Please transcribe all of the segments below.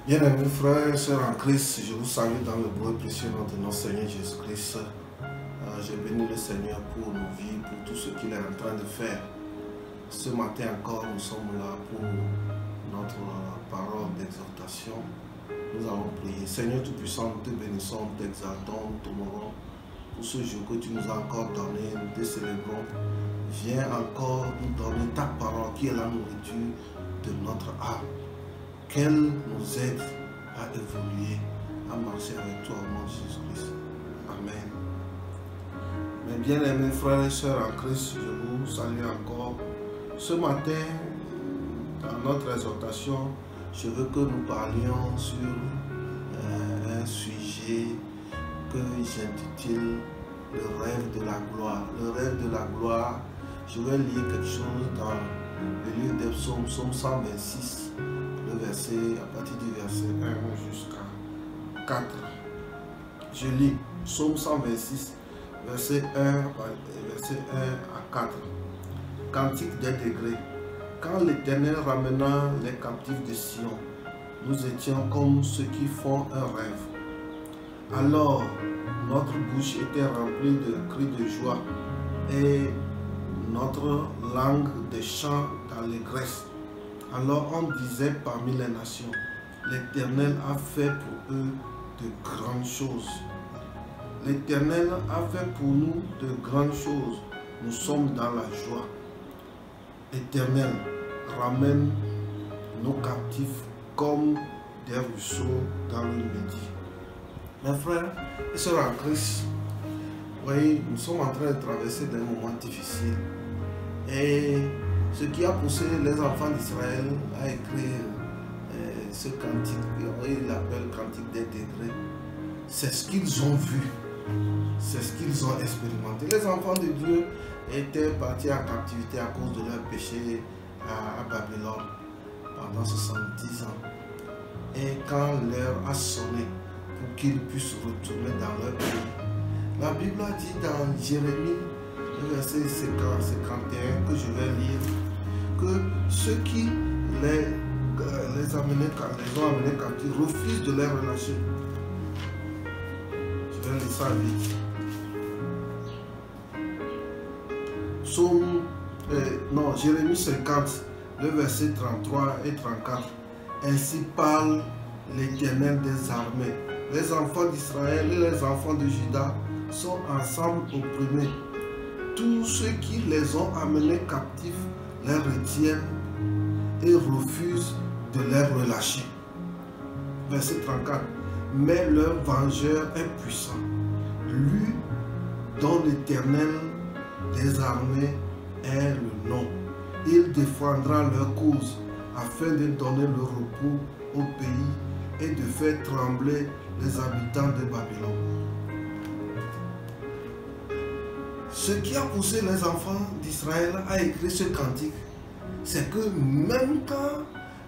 Bien-aimés frères et sœurs en Christ, je vous salue dans le beau et précieux nom de notre Seigneur Jésus-Christ. Je bénis le Seigneur pour nos vies, pour tout ce qu'il est en train de faire. Ce matin encore, nous sommes là pour notre parole d'exhortation. Nous allons prier. Seigneur Tout-Puissant, nous te bénissons, nous t'exaltons, nous t'honorons pour ce jour que tu nous as encore donné, nous te célébrons. Viens encore nous donner ta parole qui est la nourriture de notre âme. Qu'elle nous aide à évoluer, à marcher avec toi au nom de Jésus-Christ. Amen. Mes bien-aimés frères et sœurs en Christ, je vous salue encore. Ce matin, dans notre exhortation, je veux que nous parlions sur un sujet que j'intitule le rêve de la gloire. Le rêve de la gloire, je vais lire quelque chose dans le livre des psaumes, psaume 126. Le verset, à partir du verset 1 jusqu'à 4. Je lis psaume 126, verset 1 à 4. Cantique des degrés. Quand l'Éternel ramena les captifs de Sion, nous étions comme ceux qui font un rêve. Alors, notre bouche était remplie de cris de joie et notre langue de chants d'allégresse. Alors on disait parmi les nations, l'Éternel a fait pour eux de grandes choses. L'Éternel a fait pour nous de grandes choses. Nous sommes dans la joie. Éternel, ramène nos captifs comme des ruisseaux dans le midi. Mes frères et sœurs en Christ, oui, nous sommes en train de traverser des moments difficiles. Et ce qui a poussé les enfants d'Israël à écrire ce cantique, il l'appelle cantique des degrés, c'est ce qu'ils ont vu, c'est ce qu'ils ont expérimenté. Les enfants de Dieu étaient partis en captivité à cause de leur péché à Babylone pendant 70 ans. Et quand l'heure a sonné pour qu'ils puissent retourner dans leur pays, la Bible a dit dans Jérémie, le verset 51 que je vais lire, que ceux qui les ont amenés captifs refusent de les relâcher. Je vais lire ça vite. Jérémie 50, le verset 33 et 34. Ainsi parle l'Éternel des armées. Les enfants d'Israël et les enfants de Juda sont ensemble opprimés. Tous ceux qui les ont amenés captifs les retiennent et refusent de les relâcher. Verset 34. Mais leur vengeur est puissant, lui dont l'Éternel des armées est le nom. Il défendra leur cause afin de donner le repos au pays et de faire trembler les habitants de Babylone. Ce qui a poussé les enfants d'Israël à écrire ce cantique, c'est que même quand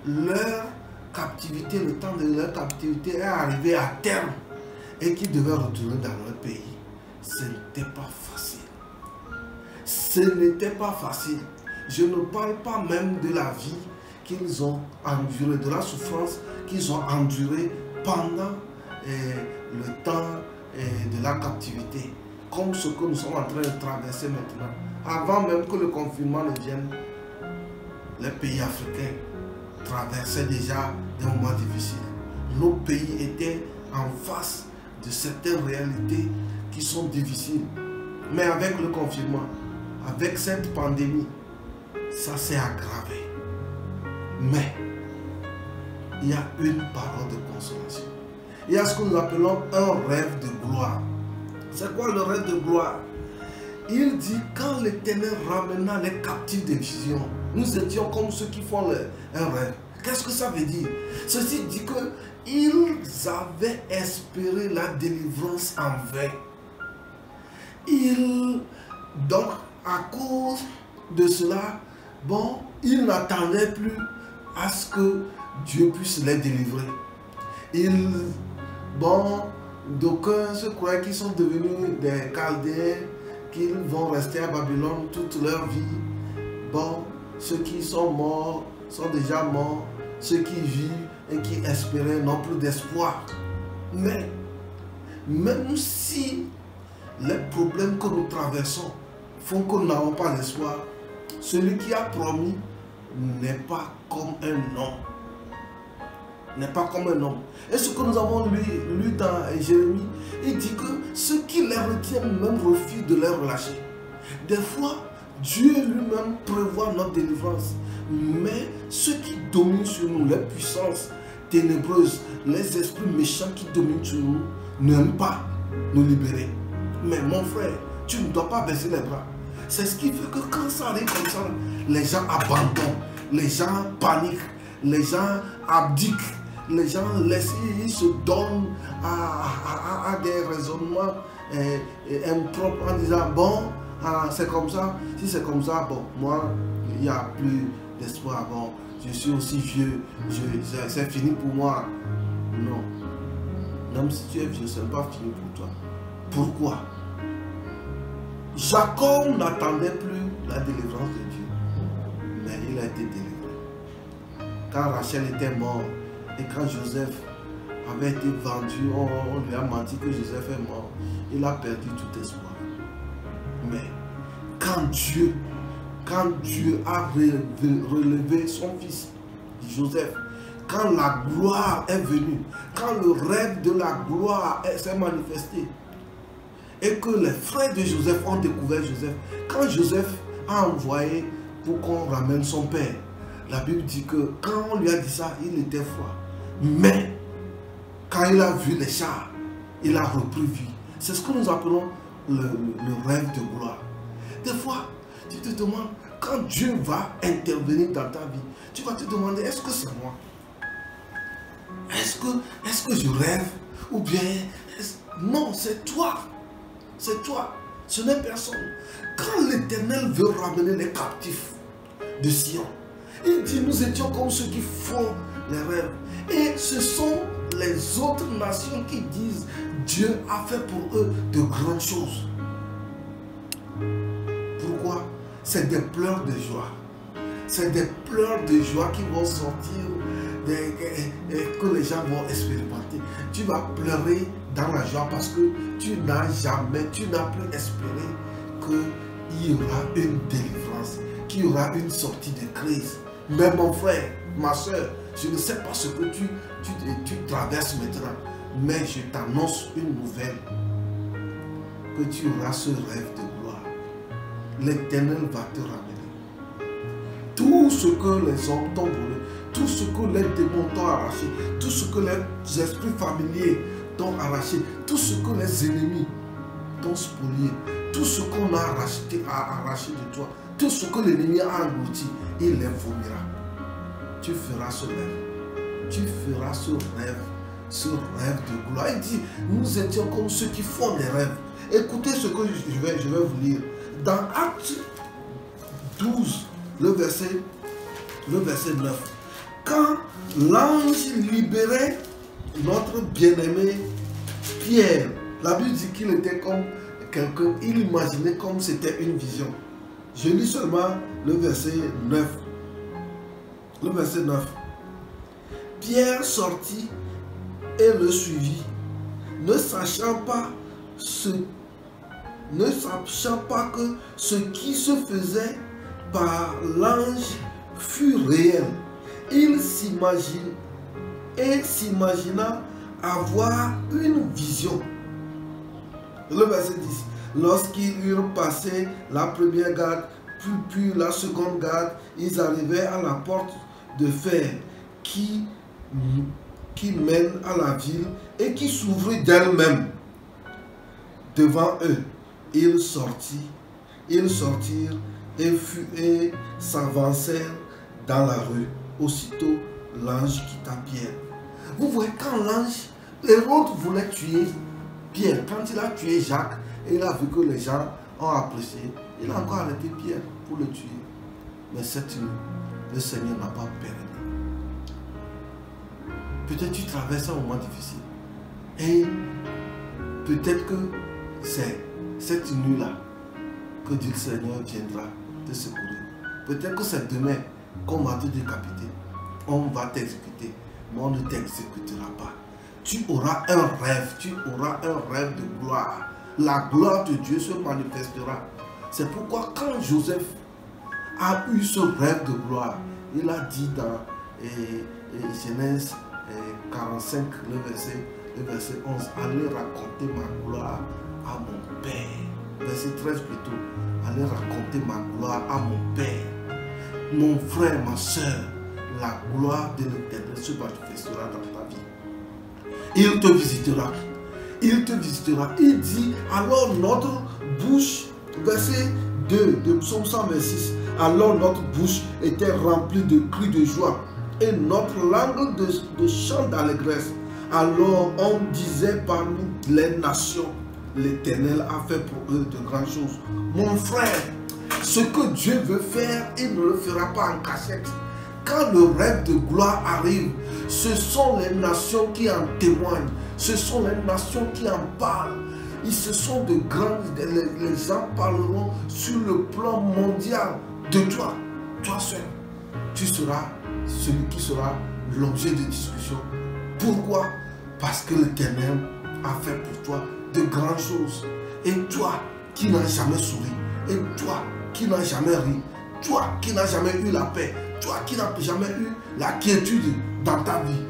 leur captivité, le temps de leur captivité est arrivé à terme et qu'ils devaient retourner dans leur pays, ce n'était pas facile. Ce n'était pas facile. Je ne parle pas même de la vie qu'ils ont endurée, de la souffrance qu'ils ont endurée pendant le temps de la captivité. Comme ce que nous sommes en train de traverser maintenant. Avant même que le confinement ne vienne, les pays africains traversaient déjà des moments difficiles. Nos pays étaient en face de certaines réalités qui sont difficiles. Mais avec le confinement, avec cette pandémie, ça s'est aggravé. Mais il y a une parole de consolation. Il y a ce que nous appelons un rêve de gloire. C'est quoi le rêve de gloire? Il dit, quand l'Éternel ramena les captifs de Sion, nous étions comme ceux qui font un rêve. Qu'est-ce que ça veut dire? Ceci dit qu'ils avaient espéré la délivrance en vain. Donc, à cause de cela, ils n'attendaient plus à ce que Dieu puisse les délivrer. D'aucuns se croyaient qu'ils sont devenus des Chaldéens, qu'ils vont rester à Babylone toute leur vie. Ceux qui sont morts sont déjà morts. Ceux qui vivent et qui espéraient n'ont plus d'espoir. Mais même si les problèmes que nous traversons font que nous n'avons pas d'espoir, celui qui a promis n'est pas comme un homme. N'est pas comme un homme. Et ce que nous avons lu dans Jérémie, il dit que ceux qui les retiennent même refusent de les relâcher. Des fois, Dieu lui-même prévoit notre délivrance. Mais ceux qui dominent sur nous, les puissances ténébreuses, les esprits méchants qui dominent sur nous, n'aiment pas nous libérer. Mais mon frère, tu ne dois pas baisser les bras. C'est ce qui fait que quand ça arrive comme ça, les gens abandonnent, les gens paniquent, les gens abdiquent, les gens laissent, ils se donnent à des raisonnements impropres en disant bon, c'est comme ça, si c'est comme ça, bon, moi, il n'y a plus d'espoir, bon, je suis aussi vieux, c'est fini pour moi. Non, même si tu es vieux, ce n'est pas fini pour toi. Pourquoi? Jacob n'attendait plus la délivrance de Dieu, mais il a été délivré. Quand Rachel était mort et quand Joseph avait été vendu, on lui a menti que Joseph est mort, il a perdu tout espoir. Mais quand Dieu a relevé son fils, Joseph, quand la gloire est venue, quand le rêve de la gloire s'est manifesté, et que les frères de Joseph ont découvert Joseph, quand Joseph a envoyé pour qu'on ramène son père, la Bible dit que quand on lui a dit ça, il était froid. Mais quand il a vu les chars, il a repris vie. C'est ce que nous appelons le rêve de gloire. Des fois, tu te demandes, quand Dieu va intervenir dans ta vie, tu vas te demander, est-ce que c'est moi? Est-ce que je rêve? Ou bien, non, c'est toi. C'est toi. Ce n'est personne. Quand l'Éternel veut ramener les captifs de Sion, il dit, nous étions comme ceux qui font les rêves. Et ce sont les autres nations qui disent, Dieu a fait pour eux de grandes choses. Pourquoi? C'est des pleurs de joie. C'est des pleurs de joie qui vont sortir, que les gens vont expérimenter. Tu vas pleurer dans la joie parce que tu n'as plus espéré qu'il y aura une délivrance, qu'il y aura une sortie de crise. Mais mon frère, ma soeur, je ne sais pas ce que tu traverses maintenant, mais je t'annonce une nouvelle, que tu auras ce rêve de gloire. L'Éternel va te ramener. Tout ce que les hommes t'ont volé, tout ce que les démons t'ont arraché, tout ce que les esprits familiers t'ont arraché, tout ce que les ennemis t'ont spolié, tout ce qu'on a arraché de toi, tout ce que l'ennemi a englouti, il les vomira. Tu feras ce rêve. Tu feras ce rêve de gloire. Il dit, nous étions comme ceux qui font des rêves. Écoutez ce que je vais vous lire. Dans Acte 12, le verset 9. Quand l'ange libérait notre bien-aimé Pierre, la Bible dit qu'il était comme quelqu'un, il imaginait comme c'était une vision. Je lis seulement le verset 9. Le verset 9. Pierre sortit et le suivit, ne sachant pas que ce qui se faisait par l'ange fut réel. Il s'imagina avoir une vision. Le verset 10. Lorsqu'ils eurent passé la première garde, puis la seconde garde, ils arrivaient à la porte de fer qui mène à la ville et qui s'ouvrit d'elle-même. Devant eux, ils sortirent et s'avancèrent dans la rue. Aussitôt, l'ange quitta Pierre. Vous voyez, quand l'ange, Hérode voulait tuer Pierre, quand il a tué Jacques, et il a vu que les gens ont apprécié, il a encore arrêté Pierre pour le tuer. Mais cette nuit, le Seigneur n'a pas permis. Peut-être tu traverses un moment difficile. Et peut-être que c'est cette nuit-là que Dieu le Seigneur viendra te secourir. Peut-être que c'est demain qu'on va te décapiter. On va t'exécuter. mais on ne t'exécutera pas. Tu auras un rêve, tu auras un rêve de gloire. La gloire de Dieu se manifestera. C'est pourquoi quand Joseph a eu ce rêve de gloire, il a dit dans Genèse 45, le verset 11, allez raconter ma gloire à mon Père. Verset 13 plutôt, allez raconter ma gloire à mon Père. Mon frère, ma soeur, la gloire de l'Éternel se manifestera dans ta vie. Il te visitera. Il te visitera. Il dit, alors notre bouche, verset 2 de Psaume 126, alors notre bouche était remplie de cris de joie et notre langue de chants d'allégresse. Alors on disait parmi les nations, l'Éternel a fait pour eux de grandes choses. Mon frère, ce que Dieu veut faire, il ne le fera pas en cachette. Quand le rêve de gloire arrive, ce sont les nations qui en témoignent. Ce sont les nations qui en parlent. Et ce sont de grands... Les gens parleront sur le plan mondial de toi. Toi seul, tu seras celui qui sera l'objet de discussion. Pourquoi? Parce que l'Éternel a fait pour toi de grandes choses. Et toi qui n'as jamais souri, et toi qui n'as jamais ri, toi qui n'as jamais eu la paix, toi qui n'as jamais eu la quiétude dans ta vie,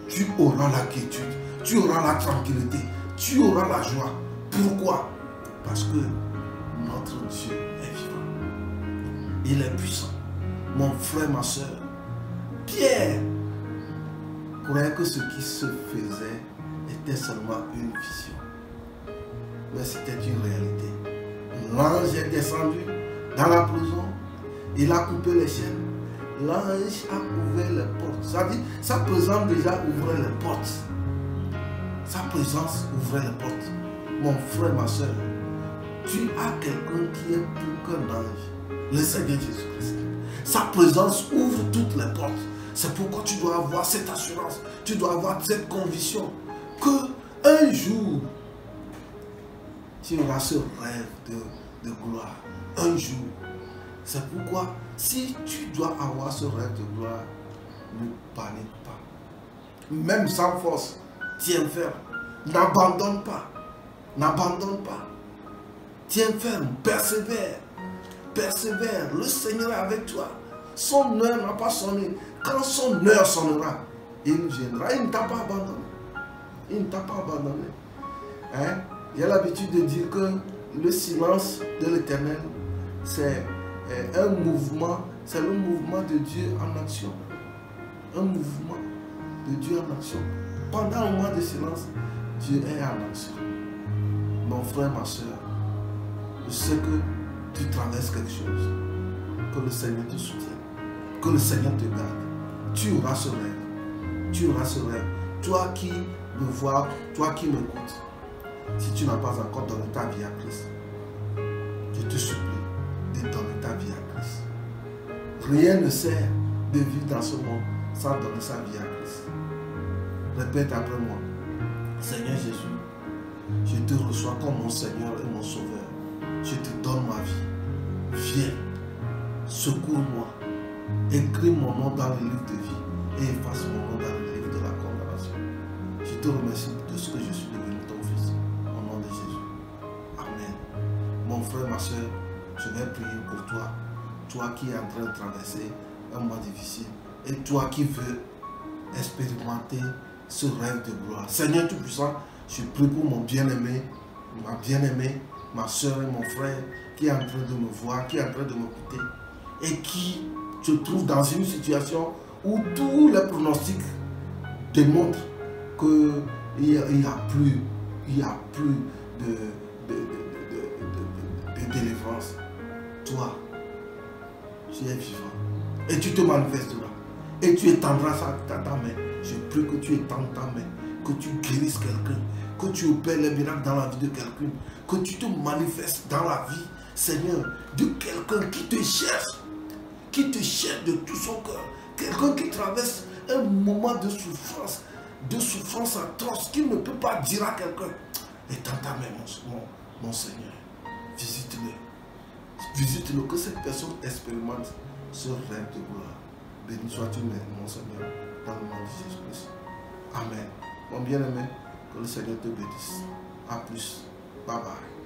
tu auras la quiétude, tu auras la tranquillité, tu auras la joie. Pourquoi? Parce que notre Dieu est vivant. Il est puissant. Mon frère, ma soeur, Pierre croyait que ce qui se faisait était seulement une vision. Mais c'était une réalité. L'ange est descendu dans la prison. Il a coupé les chaînes. L'ange a ouvert les portes. Ça dit, sa présence déjà ouvrait les portes. Sa présence ouvrait les portes. Mon frère, ma soeur, tu as quelqu'un qui est plus qu'un ange. Le Seigneur Jésus-Christ. Sa présence ouvre toutes les portes. C'est pourquoi tu dois avoir cette assurance. Tu dois avoir cette conviction que un jour, tu auras ce rêve de gloire. Un jour. C'est pourquoi, si tu dois avoir ce rêve de gloire, ne panique pas. Même sans force, tiens ferme. N'abandonne pas. N'abandonne pas. Tiens ferme, persévère. Persévère. Le Seigneur est avec toi. Son heure n'a pas sonné. Quand son heure sonnera, il viendra. Il ne t'a pas abandonné. Il ne t'a pas abandonné. Hein? Il y a l'habitude de dire que le silence de l'Éternel, c'est un mouvement, c'est le mouvement de Dieu en action. Un mouvement de Dieu en action. Pendant un moment de silence, Dieu est en action. Mon frère, ma soeur, je sais que tu traverses quelque chose. Que le Seigneur te soutienne. Que le Seigneur te garde. Tu auras ce rêve. Tu auras ce rêve. Toi qui me vois, toi qui m'écoutes, si tu n'as pas encore donné ta vie à Christ, je te supplie de donner ta vie à Christ. Rien ne sert de vivre dans ce monde sans donner sa vie à Christ. Répète après moi. Seigneur Jésus, je te reçois comme mon Seigneur et mon Sauveur. Je te donne ma vie. Viens, secours-moi. Écris mon nom dans le livre de vie et efface mon nom dans le livre de la condamnation. Je te remercie de ce que je suis devenu ton fils. Au nom de Jésus. Amen. Mon frère, ma soeur, je vais prier pour toi. Toi qui es en train de traverser un moment difficile. Et toi qui veux expérimenter ce rêve de gloire. Seigneur Tout-Puissant, je prie pour mon bien-aimé, ma bien-aimée, ma soeur et mon frère qui est en train de me voir, qui est en train de m'écouter et qui se trouve dans une situation où tous les pronostics démontrent qu'il n'y a plus de délivrance. Toi, tu es vivant et tu te manifesteras et tu étendras ta main. Je prie que tu étendes ta main, que tu guérisses quelqu'un, que tu opères les miracles dans la vie de quelqu'un, que tu te manifestes dans la vie, Seigneur, de quelqu'un qui te cherche de tout son cœur, quelqu'un qui traverse un moment de souffrance atroce, qu'il ne peut pas dire à quelqu'un. Étends ta main, mon Seigneur, visite-le, que cette personne expérimente ce rêve de gloire. Béni sois-tu, mon Seigneur, dans le nom de Jésus-Christ. Amen. Mon bien-aimé, que le Seigneur te bénisse. A plus. Bye bye.